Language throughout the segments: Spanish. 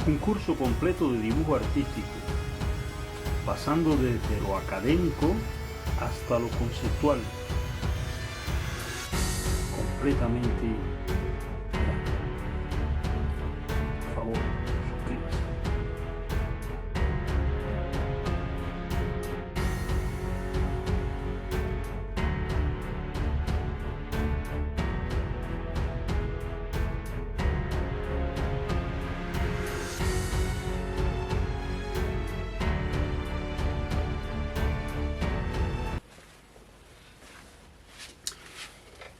un curso completo de dibujo artístico, pasando desde lo académico hasta lo conceptual, completamente gratis. Por favor, suscríbase.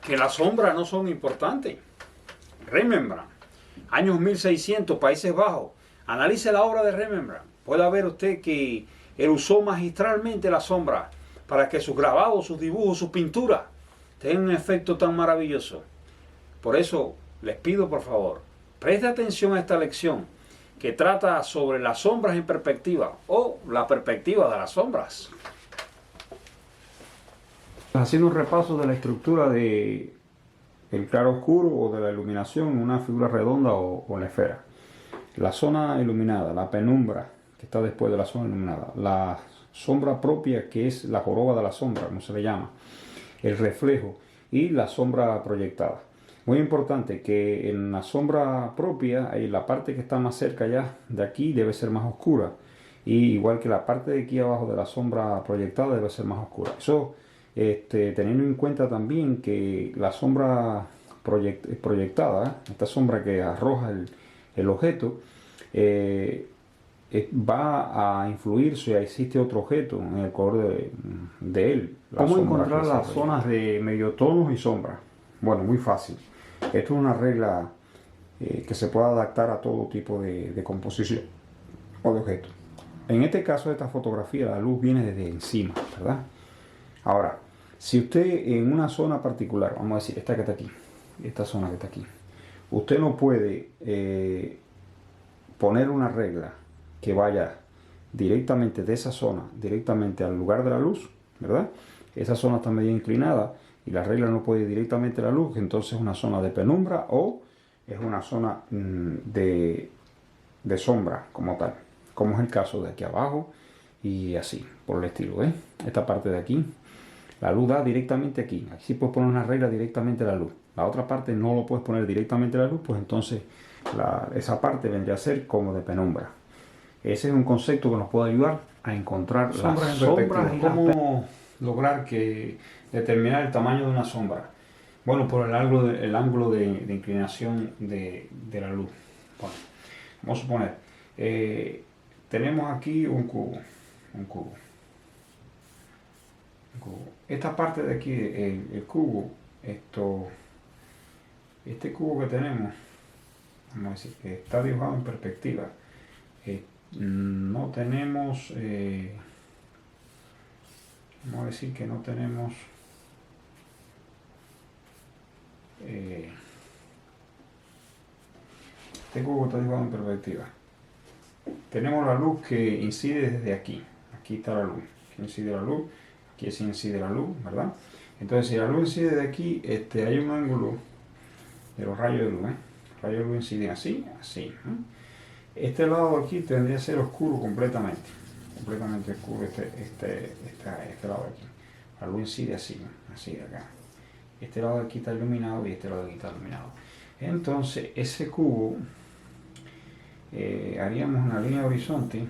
Que las sombras no son importantes. Rembrandt, años 1600, Países Bajos. Analice la obra de Rembrandt. Puede ver usted que él usó magistralmente la sombra para que sus grabados, sus dibujos, sus pinturas tengan un efecto tan maravilloso. Por eso les pido, por favor, preste atención a esta lección que trata sobre las sombras en perspectiva o la perspectiva de las sombras. Haciendo un repaso de la estructura de el claro oscuro o de la iluminación en una figura redonda o en la esfera. La zona iluminada, la penumbra que está después de la zona iluminada, la sombra propia que es la joroba de la sombra, como se le llama, el reflejo y la sombra proyectada. Muy importante que en la sombra propia, la parte que está más cerca ya de aquí debe ser más oscura, y igual que la parte de aquí abajo de la sombra proyectada debe ser más oscura. Eso teniendo en cuenta también que la sombra proyectada, esta sombra que arroja el objeto, va a influir si existe otro objeto en el color de él. ¿Cómo encontrar las zonas de mediotonos y sombras? Bueno, muy fácil. Esto es una regla que se puede adaptar a todo tipo de composición o de objeto. En este caso de esta fotografía, la luz viene desde encima, ¿verdad? Ahora, si usted en una zona particular, vamos a decir esta que está aquí, esta zona que está aquí, usted no puede poner una regla que vaya directamente de esa zona, directamente al lugar de la luz, ¿verdad? Esa zona está medio inclinada y la regla no puede ir directamente a la luz, entonces es una zona de penumbra o es una zona de sombra como tal, como es el caso de aquí abajo y así, por el estilo, ¿eh? Esta parte de aquí, la luz da directamente aquí. Aquí sí puedes poner una regla directamente a la luz. La otra parte no lo puedes poner directamente a la luz, pues entonces esa parte vendría a ser como de penumbra. Ese es un concepto que nos puede ayudar a encontrar las sombras y cómo lograr determinar el tamaño de una sombra. Bueno, por el ángulo de inclinación de la luz. Bueno, vamos a suponer, tenemos aquí un cubo. Esta parte de aquí, el cubo, este cubo que tenemos, vamos a decir que está dibujado en perspectiva. No tenemos, vamos a decir que no tenemos este cubo está dibujado en perspectiva. Tenemos la luz que incide desde aquí. Aquí está la luz, aquí incide la luz, aquí sí incide la luz, ¿verdad? Entonces, si la luz incide de aquí, hay un ángulo de los rayos de luz, Los rayos de luz inciden así, así, Este lado de aquí tendría que ser oscuro completamente oscuro este lado de aquí. La luz incide así, así de acá. Este lado de aquí está iluminado y este lado de aquí está iluminado. Entonces, ese cubo, haríamos una línea de horizonte,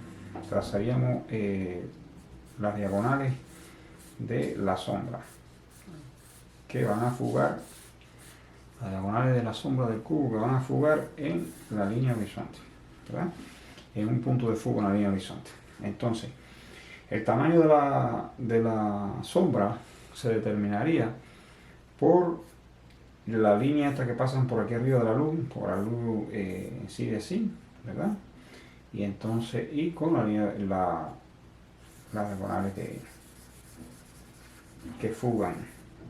trazaríamos las diagonales de la sombra que van a fugar, las diagonales de la sombra del cubo que van a fugar en la línea horizonte, ¿verdad? En un punto de fuga en la línea horizonte. Entonces, el tamaño de la sombra se determinaría por la línea esta que pasan por aquí arriba de la luz, por la luz incide así, ¿verdad? Y entonces, y con la línea, las diagonales que fugan.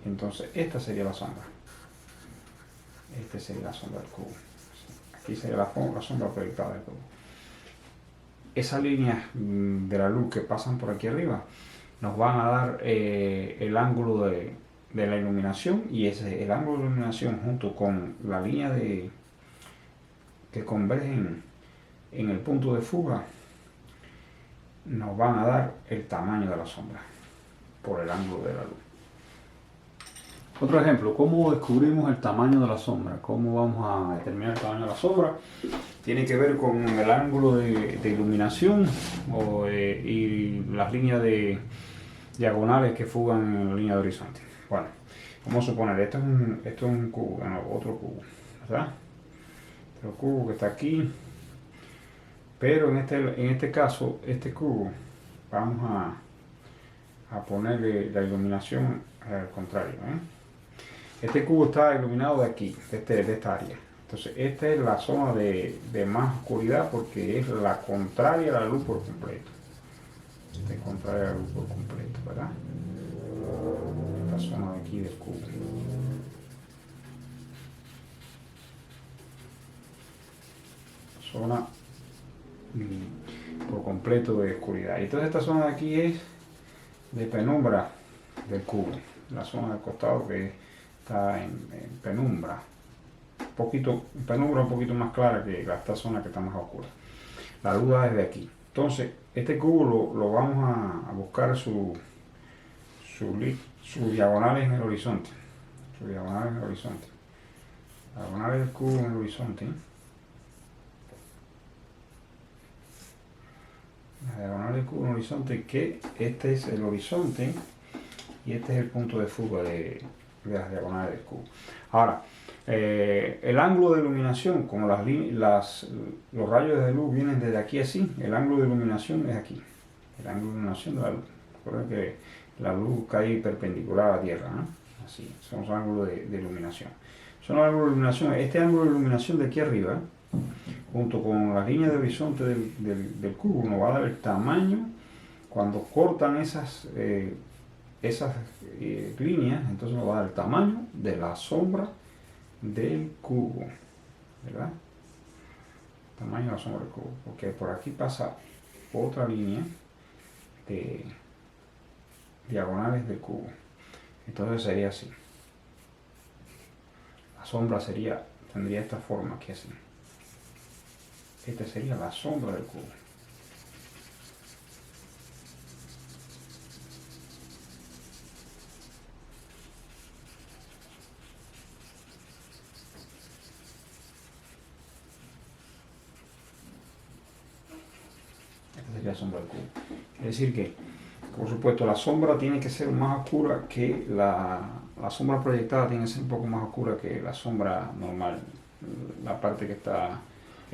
Entonces, esta sería la sombra. Esta sería la sombra del cubo. Aquí sería la sombra proyectada del cubo. Esas líneas de la luz que pasan por aquí arriba nos van a dar el ángulo de la iluminación, y el ángulo de iluminación junto con la línea que convergen en el punto de fuga nos van a dar el tamaño de la sombra por el ángulo de la luz. Otro ejemplo, ¿cómo descubrimos el tamaño de la sombra? ¿Cómo vamos a determinar el tamaño de la sombra? Tiene que ver con el ángulo de iluminación y las líneas de diagonales que fugan en la línea de horizonte. Bueno, vamos a suponer, esto es un cubo, bueno, otro cubo, ¿verdad? Otro cubo que está aquí, pero en este caso, este cubo, vamos a ponerle la iluminación al contrario, ¿eh? Este cubo está iluminado de aquí, de esta área. Entonces, esta es la zona de más oscuridad porque es la contraria a la luz por completo. Esta es contraria a la luz por completo, ¿verdad? Esta zona de aquí del cubo. Zona por completo de oscuridad. Y entonces esta zona de aquí es de penumbra del cubo. La zona del costado que está en penumbra. Penumbra un poquito más clara que esta zona que está más oscura. La luz da desde aquí. Entonces, este cubo lo vamos a buscar sus diagonales en el horizonte. Sus diagonales en el horizonte. Diagonales del cubo en el horizonte. La diagonal del cubo en el horizonte, que este es el horizonte y este es el punto de fuga de las diagonales del cubo. Ahora, el ángulo de iluminación, como los rayos de luz vienen desde aquí así, el ángulo de iluminación es aquí. El ángulo de iluminación de la luz. Recuerden que la luz cae perpendicular a la Tierra, ¿no? Así, son los ángulos de iluminación. Son los ángulos de iluminación. Este ángulo de iluminación de aquí arriba, junto con la línea de horizonte del cubo, nos va a dar el tamaño cuando cortan esas líneas. Entonces nos va a dar el tamaño de la sombra del cubo, ¿verdad? El tamaño de la sombra del cubo, porque por aquí pasa otra línea de diagonales del cubo. Entonces sería así. La sombra tendría esta forma aquí así. Esta sería la sombra del cubo. Esta sería la sombra del cubo. Es decir que, por supuesto, la sombra tiene que ser más oscura que la sombra proyectada tiene que ser un poco más oscura que la sombra normal. La parte que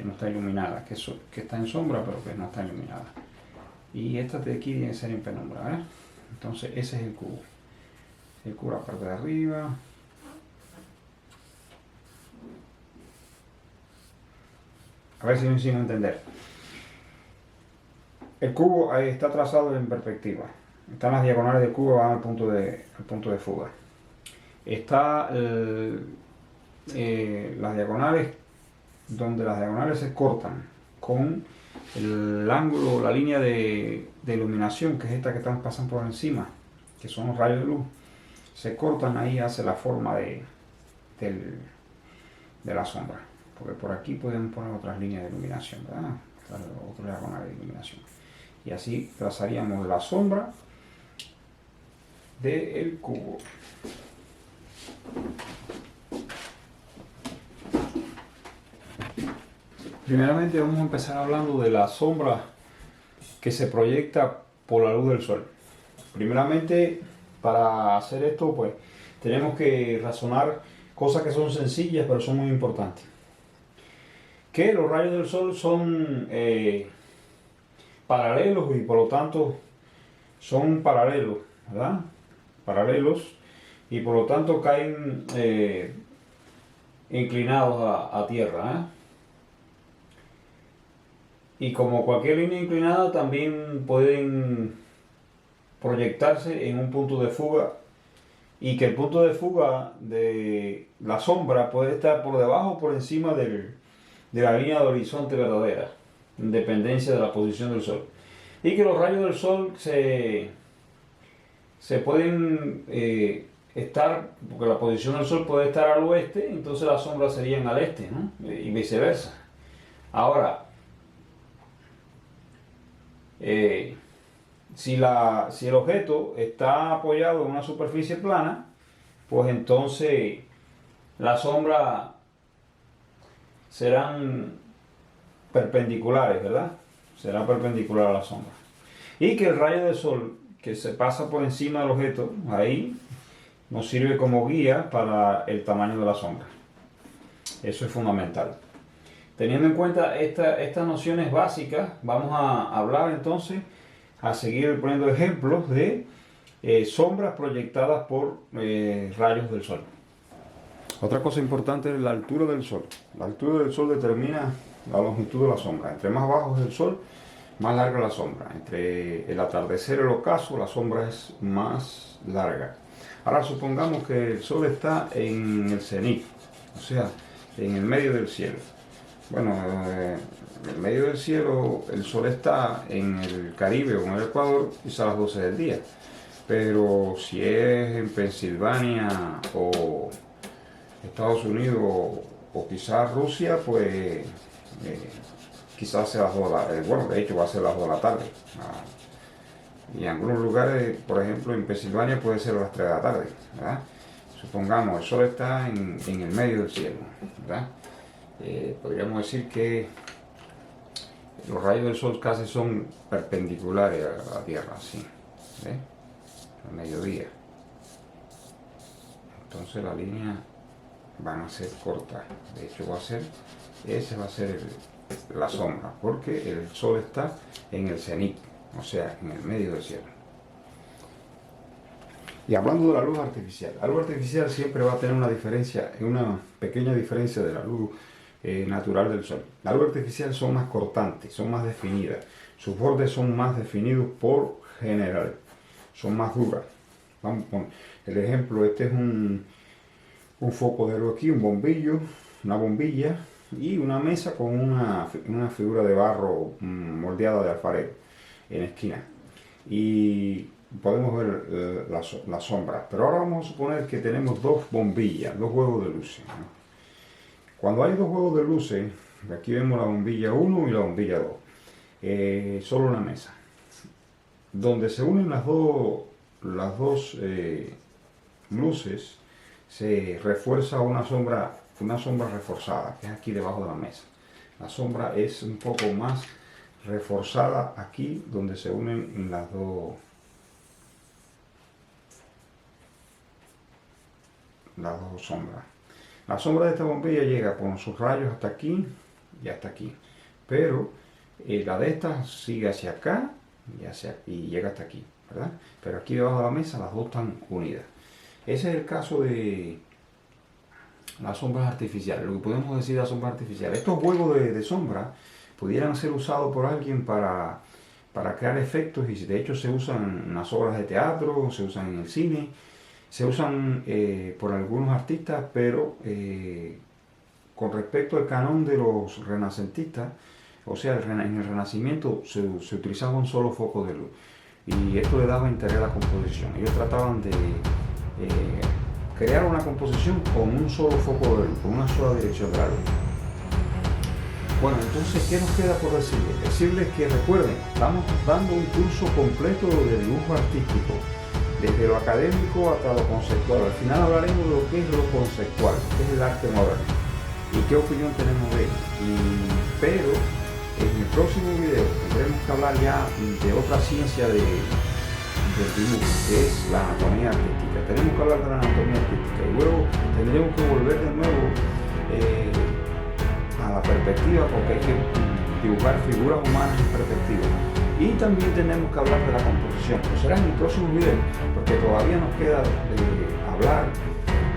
no está iluminada, que está en sombra pero que no está iluminada. Y esta de aquí tiene que ser en penumbra, ¿eh? Entonces ese es el cubo. El cubo la parte de arriba. A ver si me sigo a entender. El cubo ahí está trazado en perspectiva. Están las diagonales del cubo, van al punto de fuga. Está las diagonales, donde las diagonales se cortan con el ángulo, la línea de iluminación, que es esta que pasan por encima, que son los rayos de luz, se cortan ahí, hace la forma de la sombra, porque por aquí podemos poner otras líneas de iluminación, ¿verdad? Otras diagonales de iluminación, y así trazaríamos la sombra del cubo. Primeramente vamos a empezar hablando de la sombra que se proyecta por la luz del sol. Primeramente, para hacer esto, pues tenemos que razonar cosas que son sencillas pero son muy importantes. Que los rayos del sol son paralelos y por lo tanto son paralelos, ¿verdad? Paralelos y por lo tanto caen inclinados a tierra, ¿eh? Y como cualquier línea inclinada también pueden proyectarse en un punto de fuga, y que el punto de fuga de la sombra puede estar por debajo o por encima de la línea de horizonte verdadera, en dependencia de la posición del sol. Y que los rayos del sol se pueden estar, porque la posición del sol puede estar al oeste, entonces las sombras serían al este, ¿no? Y viceversa. Ahora, Eh, si el objeto está apoyado en una superficie plana, pues entonces las sombras serán perpendiculares, ¿verdad? Será perpendicular a la sombra. Y que el rayo del sol que se pasa por encima del objeto, ahí, nos sirve como guía para el tamaño de la sombra. Eso es fundamental. Teniendo en cuenta estas nociones básicas, vamos a hablar entonces, a seguir poniendo ejemplos de sombras proyectadas por rayos del sol. Otra cosa importante es la altura del sol. La altura del sol determina la longitud de la sombra. Entre más bajo es el sol, más larga la sombra. Entre el atardecer y el ocaso, la sombra es más larga. Ahora supongamos que el sol está en el cenit, o sea, en el medio del cielo. Bueno, en el medio del cielo el sol está en el Caribe o en el Ecuador, quizá a las 12 del día. Pero si es en Pensilvania o Estados Unidos o quizás Rusia, pues quizás sea las 2 de la tarde. Bueno, de hecho va a ser las 2 de la tarde. Y en algunos lugares, por ejemplo en Pensilvania, puede ser a las 3 de la tarde, ¿verdad? Supongamos, el sol está en el medio del cielo, ¿verdad? Podríamos decir que los rayos del sol casi son perpendiculares a la Tierra, así, ¿ves? Al mediodía. Entonces la línea van a ser cortas. De hecho ese va a ser la sombra, porque el sol está en el cenit, o sea, en el medio del cielo. Y hablando de la luz artificial siempre va a tener una diferencia, una pequeña diferencia de la luz natural del sol. La luz artificial son más cortantes, son más definidas, sus bordes son más definidos por general, son más duras. Vamos con el ejemplo, este es un foco de luz aquí, un bombillo, una bombilla y una mesa con una figura de barro moldeada de alfarero en la esquina. Y podemos ver la sombra. Pero ahora vamos a suponer que tenemos dos bombillas, dos juegos de luces, ¿no? Cuando hay dos juegos de luces, aquí vemos la bombilla 1 y la bombilla 2, solo una mesa. Donde se unen las dos luces, se refuerza una sombra reforzada, que es aquí debajo de la mesa. La sombra es un poco más reforzada aquí, donde se unen las dos sombras. La sombra de esta bombilla llega con sus rayos hasta aquí y hasta aquí, pero la de esta sigue hacia acá y llega hasta aquí, ¿verdad? Pero aquí debajo de la mesa las dos están unidas. Ese es el caso de las sombras artificiales, lo que podemos decir de las sombras artificiales. Estos juegos de sombra pudieran ser usados por alguien para crear efectos, y de hecho se usan en las obras de teatro, se usan en el cine, se usan por algunos artistas, pero con respecto al canon de los renacentistas, o sea, en el Renacimiento se utilizaba un solo foco de luz, y esto le daba interés a la composición. Ellos trataban de crear una composición con un solo foco de luz, con una sola dirección de la luz. Bueno, entonces, ¿qué nos queda por decirles? Decirles que recuerden, estamos dando un curso completo de dibujo artístico, desde lo académico hasta lo conceptual. Al final hablaremos de lo que es lo conceptual, que es el arte moderno, y qué opinión tenemos de él. Pero en el próximo video tendremos que hablar ya de otra ciencia del dibujo, que es la anatomía artística. Tenemos que hablar de la anatomía artística y luego tendremos que volver de nuevo a la perspectiva, porque hay que dibujar figuras humanas en perspectiva. Y también tenemos que hablar de la composición, pero será en el próximo video, porque todavía nos queda hablar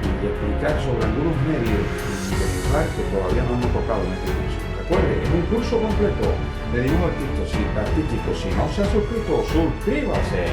y explicar sobre algunos medios de dibujar que todavía no hemos tocado en este curso. Recuerde, es un curso completo de dibujo artístico. Si no se ha suscrito, suscríbase.